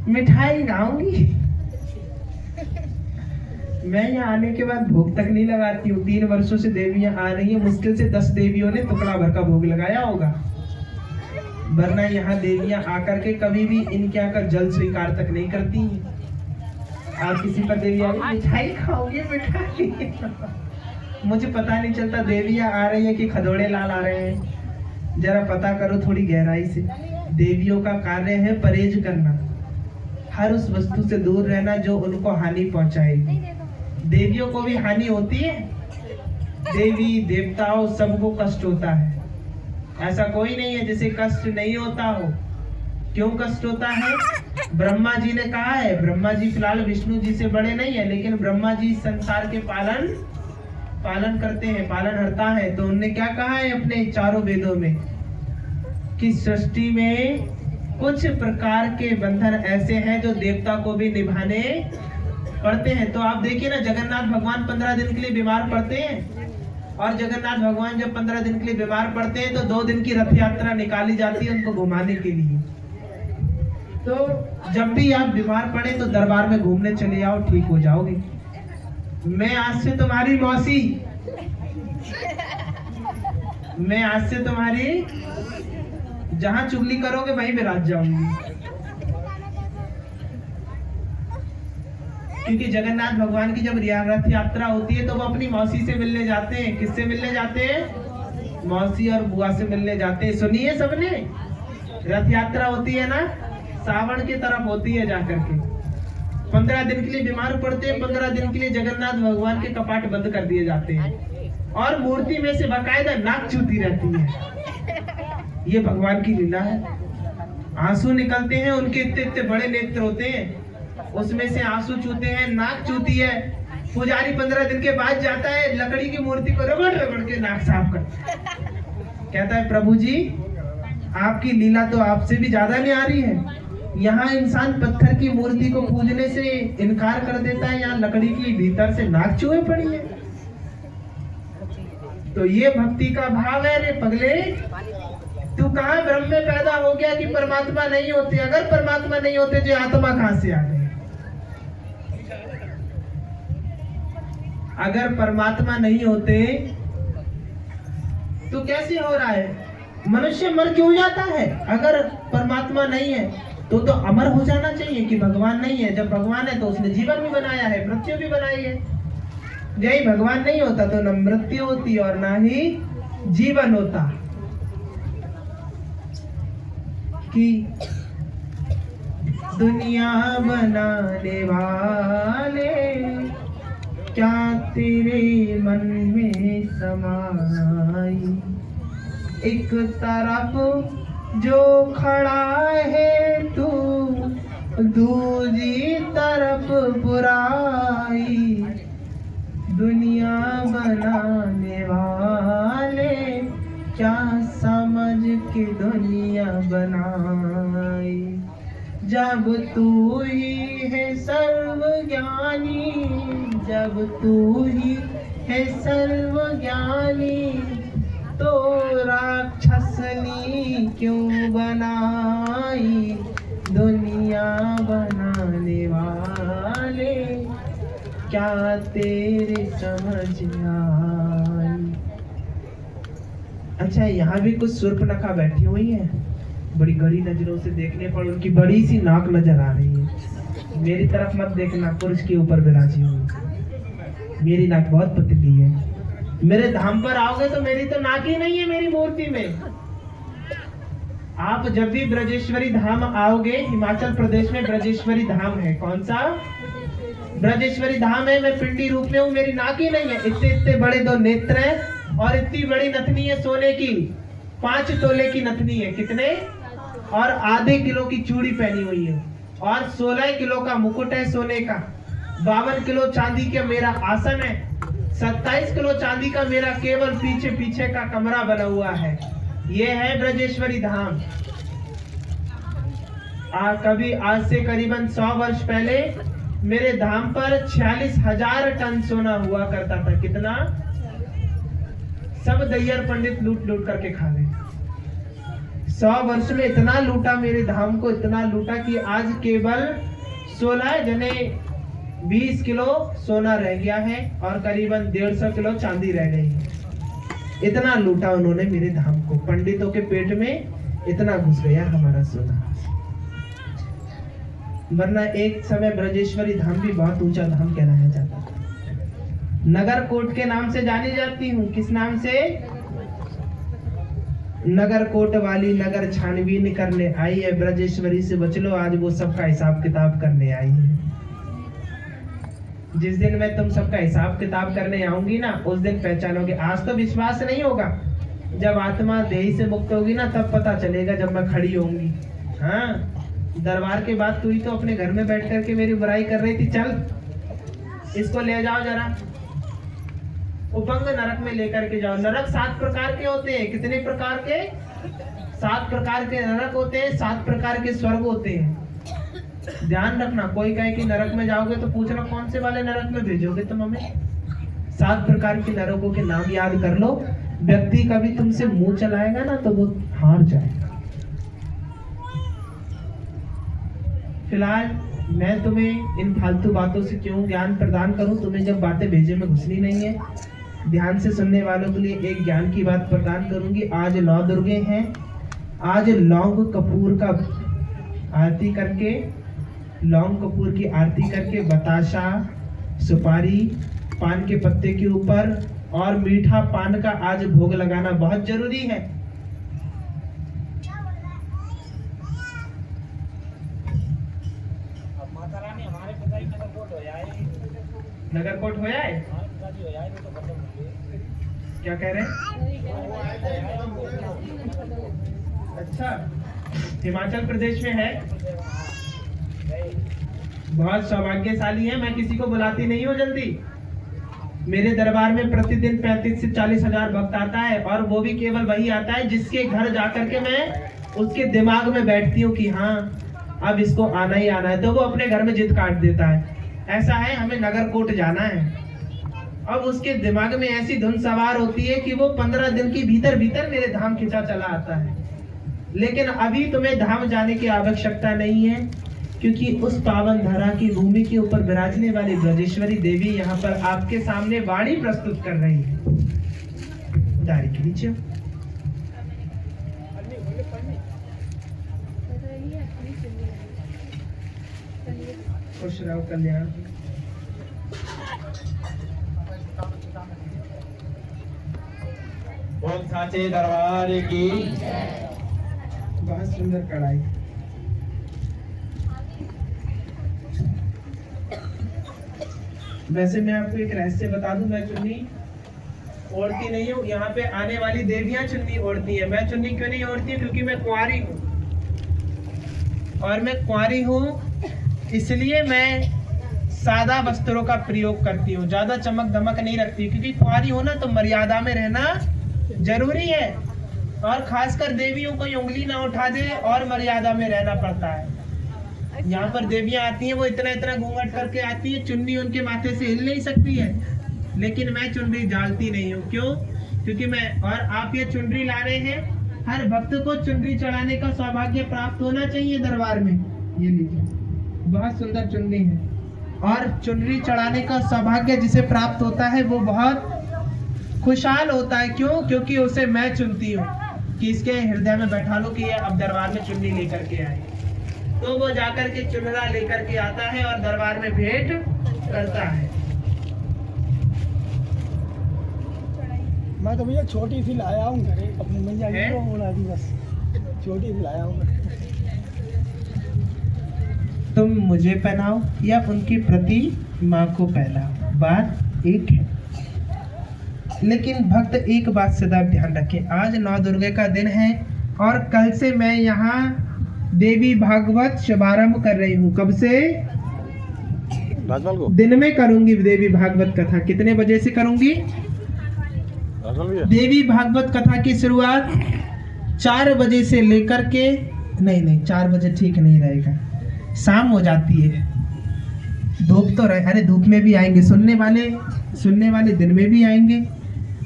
मिठाई खाऊंगी। मैं यहाँ आने के बाद भोग तक नहीं लगाती हूँ। 3 वर्षों से देवियां आ रही है, मुश्किल से 10 देवियों ने टुकड़ा भर का भोग लगाया होगा, वरना यहाँ देवियां आकर के कभी भी इनके आकर जल स्वीकार तक नहीं करती हैं। आज किसी पर देवी आ गई, मिठाई खाओगे मिठाई। मुझे पता नहीं चलता देवियां आ रही है कि खदोड़े लाल आ रहे हैं। जरा पता करो थोड़ी गहराई से। देवियों का कार्य है परहेज करना, हर उस वस्तु से दूर रहना जो उनको हानि पहुंचाएगी। देवियों को भी हानि होती है, देवी देवताओं सबको कष्ट होता है। ऐसा कोई नहीं है जिसे कष्ट नहीं होता हो। क्यों कष्ट होता है? ब्रह्मा जी ने कहा है, ब्रह्मा जी फिलहाल विष्णु जी से बड़े नहीं है, लेकिन ब्रह्मा जी संसार के पालन करते हैं, पालनहर्ता है। तो उन्होंने क्या कहा है अपने चारों वेदों में कि सृष्टि में कुछ प्रकार के बंधन ऐसे हैं जो देवता को भी निभाने पड़ते हैं। तो आप देखिए ना, जगन्नाथ भगवान 15 दिन के लिए बीमार पड़ते हैं, और जगन्नाथ भगवान जब 15 दिन के लिए बीमार पड़ते हैं तो 2 दिन की रथ यात्रा निकाली जाती है उनको घुमाने के लिए। तो जब भी आप बीमार पड़े तो दरबार में घूमने चले जाओ, ठीक हो जाओगे। मैं आज से तुम्हारी मौसी, मैं आज से तुम्हारी जहां चुगली करोगे वहीं पे राज जाऊंगी। क्योंकि जगन्नाथ भगवान की जब रथ यात्रा होती है तो वो अपनी मौसी से मिलने जाते हैं। किससे मिलने जाते हैं? मौसी और बुआ से मिलने जाते हैं। सुनिए सबने, रथ यात्रा होती है ना, सावन की तरफ होती है जाकर के। 15 दिन के लिए बीमार पड़ते हैं, 15 दिन के लिए जगन्नाथ भगवान के कपाट बंद कर दिए जाते हैं और मूर्ति में से बाकायदा नाक चूती रहती है। ये भगवान की लीला है। आंसू निकलते हैं, उनके इतने इतने बड़े नेत्र होते हैं, उसमें से आंसू चूते हैं, नाक चूती है। पुजारी 15 दिन के बाद जाता है, लकड़ी की मूर्ति को रगड़ रगड़ के नाक साफ करता है। कहता है प्रभु जी आपकी लीला तो आपसे भी ज्यादा न्यारी है। यहाँ इंसान पत्थर की मूर्ति को पूजने से इनकार कर देता है, यहाँ लकड़ी की भीतर से नाक चूहे पड़ी है। तो ये भक्ति का भाव है। रे पगले, तू कहाँ ब्रह्म में पैदा हो गया कि परमात्मा नहीं होते? अगर परमात्मा नहीं होते तो आत्मा कहां से आ गई? अगर परमात्मा नहीं होते तो कैसे हो रहा है? मनुष्य मर क्यों जाता है? अगर परमात्मा नहीं है तो अमर हो जाना चाहिए कि भगवान नहीं है। जब भगवान है तो उसने जीवन भी बनाया है, मृत्यु भी बनाई है। यही भगवान नहीं होता तो न मृत्यु होती और ना ही जीवन होता। कि दुनिया बनाने वाले क्या तेरे मन में समाई, एक तरफ जो खड़ा है तू, दूसरी तरफ बुराई। दुनिया बनाने वाले क्या समझ के दुनिया बनाई। जब तू ही है सर्वज्ञानी, जब तू ही है सर्वज्ञानी, तो राक्षसनी क्यों बनाई। दुनिया बनाने वाले क्या तेरे समझ आई। अच्छा, यहाँ भी कुछ शूर्पणखा बैठी हुई है, बड़ी गड़ी नजरों से देखने पर उनकी बड़ी सी नाक नजर आ रही है। मेरी तरफ मत देखना, पुरुष के ऊपर विराजी हुई। मेरी नाक बहुत पतली है। मेरे धाम पर आओगे तो मेरी तो नाक ही नहीं है मेरी मूर्ति में। आप जब भी ब्रजेश्वरी धाम आओगे, हिमाचल प्रदेश में ब्रजेश्वरी धाम है। कौन सा? ब्रजेश्वरी धाम है। मैं पिंडी रूप में हूँ, मेरी नाक ही नहीं है। इतने इतने बड़े 2 नेत्र हैं और इतनी बड़ी नथनी है सोने की, 5 तोले की नथनी है। कितने? और आधे किलो की चूड़ी पहनी हुई है, और 16 किलो का मुकुट है सोने का, 52 किलो चांदी का मेरा आसन है, 27 किलो चांदी का मेरा केवल पीछे पीछे का कमरा बना हुआ है। ये है ब्रजेश्वरी धाम। कभी आज से करीबन 100 वर्ष पहले मेरे धाम पर 46,000 टन सोना हुआ करता था। कितना? सब दैयर पंडित लूट लूट करके खा गए। 100 वर्ष में इतना लूटा मेरे धाम को, इतना लूटा कि आज केवल 16 जने 20 किलो सोना रह गया है और करीबन 150 किलो चांदी रह गई है। इतना लूटा उन्होंने मेरे धाम को। पंडितों के पेट में इतना घुस गया हमारा सोना। वरना एक समय ब्रजेश्वरी धाम भी बहुत ऊंचा धाम कहलाया जाता था। नगर कोट के नाम से जानी जाती हूँ। किस नाम से? नगर कोट वाली नगर छानबीन करने आई है। ब्रजेश्वरी से बच लो, आज वो सबका हिसाब किताब करने आई है। जिस दिन मैं तुम सबका हिसाब किताब करने आऊंगी ना, उस दिन पहचानोगे। आज तो विश्वास नहीं होगा, जब आत्मा देह से मुक्त होगी ना तब पता चलेगा, जब मैं खड़ी होंगी। हाँ, दरबार के बाद तू ही तो अपने घर में बैठ करके मेरी बुराई कर रही थी। चल इसको ले जाओ जरा, उपंग नरक में लेकर के जाओ। नरक 7 प्रकार के होते हैं। कितने प्रकार के? 7 प्रकार के नरक होते हैं, 7 प्रकार के स्वर्ग होते हैं। ध्यान रखना, कोई कहे कि नरक में जाओगे तो पूछना कौन से वाले नरक में भेजोगे तुम हमें। 7 प्रकार के नरकों के नाम याद कर लो। व्यक्ति कभी तुमसे मुंह चलाएगा ना तो वो हार जाएगा। फिलहाल मैं तुम्हें इन फालतू बातों से क्यों ज्ञान प्रदान करूं? तुम्हें जब बातें भेजे में घुसनी नहीं है। ध्यान से सुनने वालों के लिए एक ज्ञान की बात प्रदान करूंगी। आज 9 दुर्गे हैं। आज लौंग कपूर का आरती करके, लौंग कपूर की आरती करके बताशा, सुपारी, पान के पत्ते के ऊपर और मीठा पान का आज भोग लगाना बहुत जरूरी है। नगर कोट होया है? क्या कह रहे हैं? अच्छा, हिमाचल प्रदेश में है। बहुत सौभाग्यशाली है। मैं किसी को बुलाती नहीं हूँ जल्दी। मेरे दरबार में प्रतिदिन 35 से 40 हजार भक्त आता है, और वो भी केवल वही आता है जिसके घर जाकर के मैं उसके दिमाग में बैठती हूँ कि हाँ अब इसको आना ही आना है, तो वो अपने घर में जिद काट देता है। ऐसा है, हमें नगर कोट जाना है। अब उसके दिमाग में ऐसी धुन सवार होती है कि वो 15 दिन की भीतर भीतर मेरे धाम खिंचा चला आता है। लेकिन अभी तुम्हें धाम जाने की आवश्यकता नहीं है, क्योंकि उस पावन धरा की भूमि के ऊपर विराजने वाली ब्रजेश्वरी देवी यहाँ पर आपके सामने वाणी प्रस्तुत कर रही है। दाढ़ी के नीचे खुश रहो, कल्याण। बोल साचे दरबार की। बहुत सुंदर कढ़ाई। वैसे मैं आपको एक रहस्य बता दूं, मैं चुन्नी ओढ़ती नहीं हूँ। यहाँ पे आने वाली देवियां चुन्नी ओढ़ती है। मैं चुन्नी क्यों नहीं ओढ़ती हूँ? क्योंकि मैं कुंवारी हूँ, और मैं कुंवारी हूँ इसलिए मैं सादा वस्त्रों का प्रयोग करती हूँ। ज्यादा चमक धमक नहीं रखती, क्योंकि कुंवारी हो ना तो मर्यादा में रहना जरूरी है। और खासकर देवियों को उंगली ना उठा दे और मर्यादा में रहना पड़ता है। यहाँ पर देवियां आती हैं, वो इतना इतना घूंघट करके आती है, चुन्नी उनके माथे से हिल नहीं सकती है। लेकिन मैं चुनरी डालती नहीं हूँ। क्यों? क्योंकि मैं, और आप ये चुनरी ला रहे हैं, हर भक्त को चुनरी चढ़ाने का सौभाग्य प्राप्त होना चाहिए दरबार में। ये लीजिए, बहुत सुंदर चुनरी है। और चुनरी चढ़ाने का सौभाग्य जिसे प्राप्त होता है वो बहुत खुशहाल होता है। क्यों? क्योंकि उसे मैं चुनती हूँ कि इसके हृदय में बैठा लो कि ये अब दरबार में चुन्नी लेकर के आए। तो वो जाकर के चुनरा लेकर के आता है और दरबार में भेंट करता है। मैं तो भैया छोटी सी लाया हूँ, अपनी मैया को बोला दी, बस छोटी सी लाया हूँ। तुम मुझे पहनाओ या उनकी प्रति माँ को पहनाओ, बात एक है। लेकिन भक्त एक बात सदा ध्यान रखें, आज 9 दुर्गे का दिन है और कल से मैं यहाँ देवी भागवत शुभारंभ कर रही हूँ। कब से? दिन में करूंगी देवी भागवत कथा। कितने बजे से करूंगी? देवी भागवत कथा की शुरुआत 4 बजे से लेकर के, नहीं 4 बजे ठीक नहीं रहेगा, शाम हो जाती है। धूप तो रहे, अरे धूप में भी आएंगे, सुनने वाले दिन में भी आएंगे।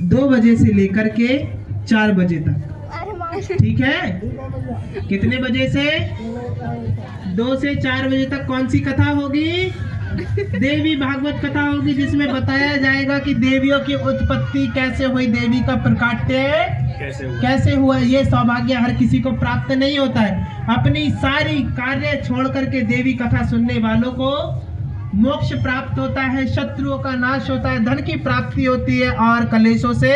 2 बजे से लेकर के 4 बजे तक ठीक है? कितने बजे से? 2 से 4 बजे तक कौन सी कथा होगी? देवी भागवत कथा होगी, जिसमें बताया जाएगा कि देवियों की उत्पत्ति कैसे हुई, देवी का प्रकाट्य कैसे हुआ। ये सौभाग्य हर किसी को प्राप्त नहीं होता है। अपनी सारी कार्य छोड़ करके देवी कथा सुनने वालों को मोक्ष प्राप्त होता है, शत्रुओं का नाश होता है, धन की प्राप्ति होती है और कलेशों से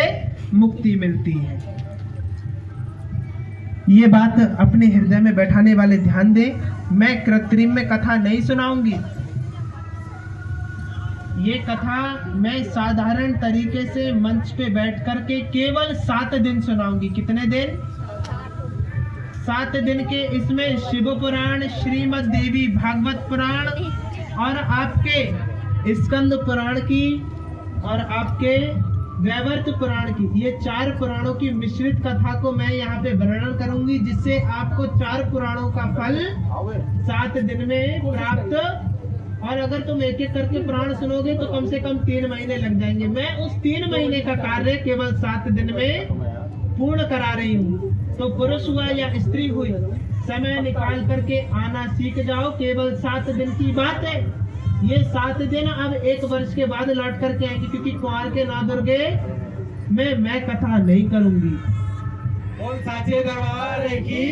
मुक्ति मिलती है। ये बात अपने हृदय में बैठाने वाले ध्यान दें। मैं कृत्रिम में कथा नहीं सुनाऊंगी। ये कथा मैं साधारण तरीके से मंच पे बैठ करके केवल 7 दिन सुनाऊंगी। कितने दिन? 7 दिन के। इसमें शिव पुराण, श्रीमद् देवी भागवत पुराण और आपके स्कंद पुराण की और आपके वैवर्त पुराण की, ये 4 पुराणों की मिश्रित कथा को मैं यहाँ पे वर्णन करूंगी, जिससे आपको 4 पुराणों का फल 7 दिन में प्राप्त। और अगर तुम एक एक करके पुराण सुनोगे तो कम से कम 3 महीने लग जाएंगे। मैं उस 3 महीने का कार्य केवल 7 दिन में पूर्ण करा रही हूँ। तो पुरुष हुआ या स्त्री हुई, समय निकाल करके आना सीख जाओ। केवल 7 दिन की बात है। ये 7 दिन अब 1 वर्ष के बाद लौट करके आएंगे, क्योंकि कुंवार के नादुर्गे में मैं कथा नहीं करूंगी। बोल साचे दरबार की।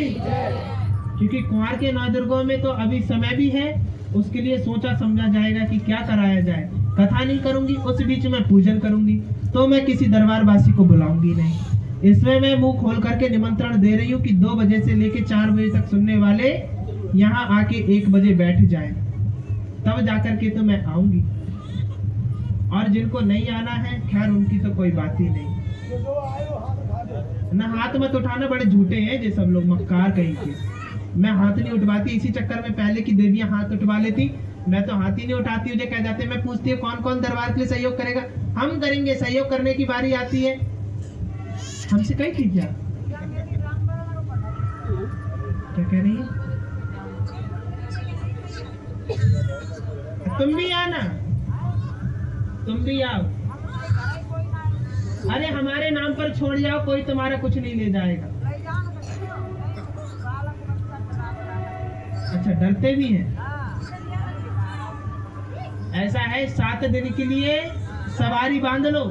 क्योंकि कुंवार के नादुर्गों में तो अभी समय भी है, उसके लिए सोचा समझा जाएगा कि क्या कराया जाए। कथा नहीं करूंगी, उस बीच में पूजन करूंगी, तो मैं किसी दरबारवासी को बुलाऊंगी नहीं। इसमें मैं मुंह खोल करके निमंत्रण दे रही हूँ कि 2 बजे से लेके 4 बजे तक सुनने वाले यहाँ आके 1 बजे बैठ जाए, तब जाकर के तो मैं आऊंगी। और जिनको नहीं आना है, खैर उनकी तो कोई बात ही नहीं। ना हाथ मत उठाना, बड़े झूठे हैं जे सब लोग, मक्कार कहीं के। मैं हाथ नहीं उठवाती, इसी चक्कर में पहले की देवियां हाथ उठवा लेती, मैं तो हाथ ही नहीं उठाती हूँ। जो कह जाते, मैं पूछती हूँ कौन कौन दरबार के लिए सहयोग करेगा? हम करेंगे। सहयोग करने की बारी आती है, हमसे कहीं थी क्या कह रही है? तुम भी आना, तुम भी आओ। अरे हमारे नाम पर छोड़ जाओ, कोई तुम्हारा कुछ नहीं ले जाएगा। अच्छा, डरते भी हैं? ऐसा है, 7 दिन के लिए सवारी बांध लो।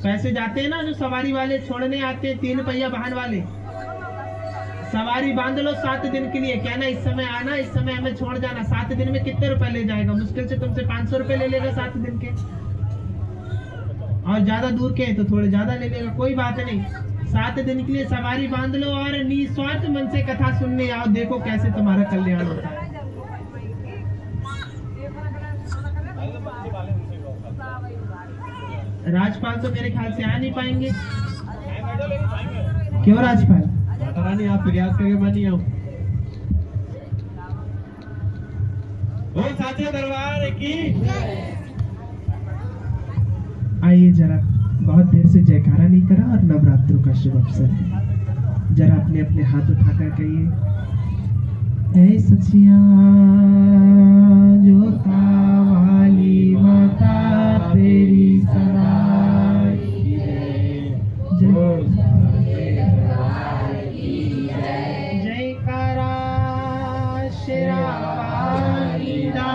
पैसे जाते हैं ना जो सवारी वाले छोड़ने आते हैं, 3 पहिया वाहन वाले, सवारी बांध लो 7 दिन के लिए। कहना इस समय आना, इस समय हमें छोड़ जाना। 7 दिन में कितने रुपए ले जाएगा? मुश्किल से तुमसे 500 रुपए ले लेगा 7 दिन के, और ज्यादा दूर के हैं तो थोड़े ज्यादा ले लेगा। कोई बात नहीं, 7 दिन के लिए सवारी बांध लो और निस्वार्थ मन से कथा सुनने आओ। देखो कैसे तुम्हारा कल्याण होता है। राजपाल तो मेरे ख्याल से आ नहीं पाएंगे। क्यों राजपाल? पता नहीं, आप प्रयास करके मैं नहीं आऊं। बोल साचे दरबार की। आइए जरा, बहुत देर से जयकारा नहीं करा और नवरात्रों का शुभ अवसर है। जरा अपने अपने हाथ उठाकर कहिए, ऐ सचिया जोता वाली माता तेरी सराय की जय। जयकारा शेरावाली दा,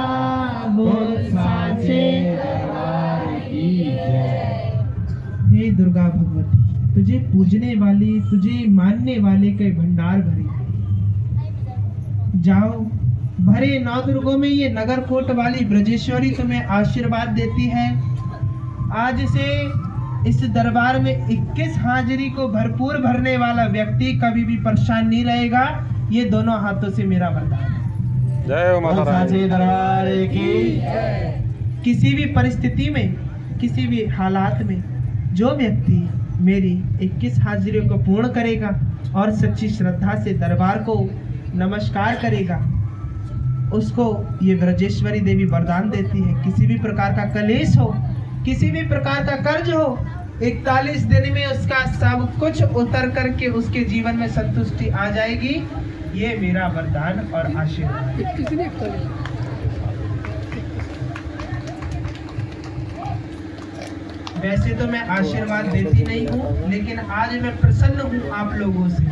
बोल साचे दरबार की जय। हे दुर्गा भगवती, तुझे पूजने वाली, तुझे मानने वाले के भंडार भरे। जाओ, भरे नवदुर्गों में ये नगर कोट वाली ब्रजेश्वरी तुम्हें आशीर्वाद देती है। आज से इस दरबार में 21 हाजिरी को भरपूर भरने वाला व्यक्ति कभी भी परेशान नहीं रहेगा। ये दोनों हाथों से मेरा वरदान है। जय माता साचे दरबार की। किसी भी परिस्थिति में, किसी भी हालात में जो व्यक्ति मेरी 21 हाजिरियों को पूर्ण करेगा और सच्ची श्रद्धा से दरबार को नमस्कार करेगा, उसको ये ब्रजेश्वरी देवी वरदान देती है। किसी भी प्रकार का कलेश हो, किसी भी प्रकार का कर्ज हो, 41 दिन में उसका सब कुछ उतर करके उसके जीवन में संतुष्टि आ जाएगी। ये मेरा वरदान और आशीर्वाद है। वैसे तो मैं आशीर्वाद देती नहीं हूँ, लेकिन आज मैं प्रसन्न हूँ आप लोगों से।